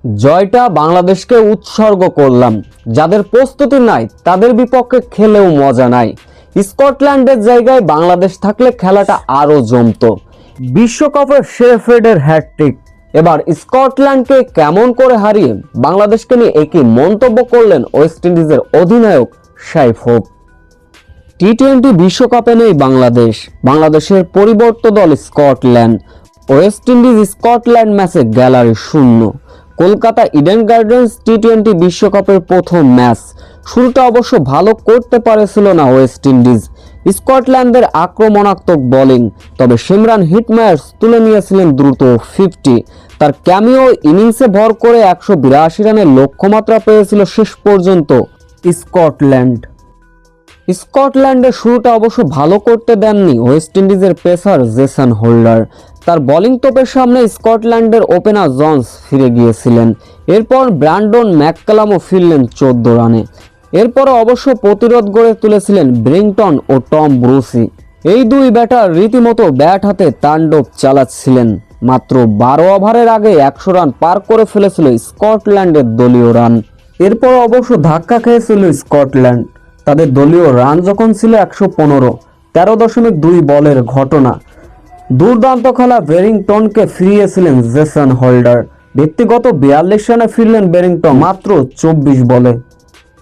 জয়টা বাংলাদেশকে উৎসর্গ করলাম। যাদের প্রস্তুতি নাই তাদের বিপক্ষে খেলেও মজা নাই। স্কটল্যান্ডের জায়গায় বাংলাদেশ থাকলে খেলাটা আরো জমতো। বিশ্বকাপের শেফিল্ডের হ্যাটট্রিক। এবার স্কটল্যান্ডকে কেমন করে হারিয়ে বাংলাদেশকে নিয়ে একই মন্তব্য করলেন ওয়েস্ট ইন্ডিজের অধিনায়ক সাইফ হোপ। টি-20 বিশ্বকাপে নেই বাংলাদেশ। বাংলাদেশের পরিবর্তিত দল স্কটল্যান্ড। ওয়েস্ট ইন্ডিজ স্কটল্যান্ড ম্যাচে গ্যালারি শূন্য। কলকাতা ইডেন গার্ডেন্স টি-20 বিশ্বকাপের প্রথম ম্যাচ। শুরুটা অবশ্য ভালো করতে পারেছিল না ওয়েস্ট ইন্ডিজ। স্কটল্যান্ডের আক্রমণাত্মক বোলিং, তবে সিমরান হিটমায়ার্স তুলে নিয়েছিলেন দ্রুত 50। তার ক্যামিও ইনিংসে ভর করে 182 রানের লক্ষ্যমাত্রা পেয়েছিল শেষ পর্যন্ত স্কটল্যান্ড। স্কটল্যান্ডের শুরুটা অবশ্য ভালো করতে দেননি ওয়েস্ট ইন্ডিজের পেসার জেসন হোল্ডার। তার বোলিং তোপের সামনে স্কটল্যান্ডের ওপেনার জন্স ফিরে গিয়েছিলেন। এরপর ব্র্যান্ডন ম্যাককালামও ফিরলেন 14 রানে। এরপর অবশ্য প্রতিরোধ গড়ে তুলেছিলেন ব্রিংটন ও টম ব্রুসি। এই দুই ব্যাটার রীতিমতো ব্যাট হাতে তাণ্ডব চালাচ্ছিলেন। মাত্র 12 ওভারের আগে 100 রান পার করে ফেলেছিল স্কটল্যান্ডের দলীয় রান। এরপর অবশ্য ধাক্কা খেয়েছিল স্কটল্যান্ড। তাদের দলীয় রান যখন ছিল 115, 13.2 বলের ঘটনা। দুর্দান্ত খেলা বেরিংটনকে ফিরিয়েছিলেন জেসন হোল্ডার। ব্যক্তিগত 42 রানে ফিরলেন বেরিংটন মাত্র 24 বলে।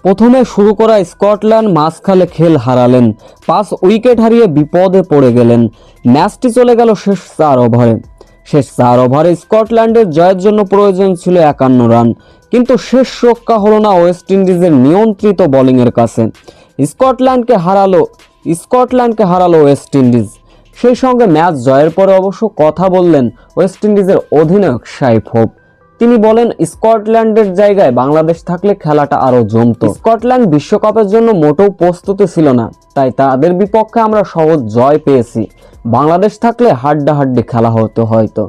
প্রথমে শুরু করা স্কটল্যান্ড মাঝখানে খেল হারালেন। 5 উইকেট হারিয়ে বিপদে পড়ে গেলেন। ম্যাচটি চলে গেল শেষ 4 ওভারে। শেষ 4 ওভারে স্কটল্যান্ডের জয়ের জন্য প্রয়োজন ছিল 51 রান, কিন্তু শেষ রক্ষা হলো না ওয়েস্ট ইন্ডিজের নিয়ন্ত্রিত বোলিংয়ের কাছে। স্কটল্যান্ডকে হারালো ওয়েস্ট ইন্ডিজ। সেই সঙ্গে ম্যাচ জয়ের পরে অবশ্য কথা বললেন ওয়েস্ট ইন্ডিজের অধিনায়ক সাইফ হোপ। তিনি বলেন, স্কটল্যান্ডের জায়গায় বাংলাদেশ থাকলে খেলাটা আরো জমতো। স্কটল্যান্ড বিশ্বকাপের জন্য মোটেও প্রস্তুতি ছিল না, তাই তাদের বিপক্ষে আমরা সহজ জয় পেয়েছি। বাংলাদেশ থাকলে হাড্ডাহাড্ডি খেলা হতো হয়তো।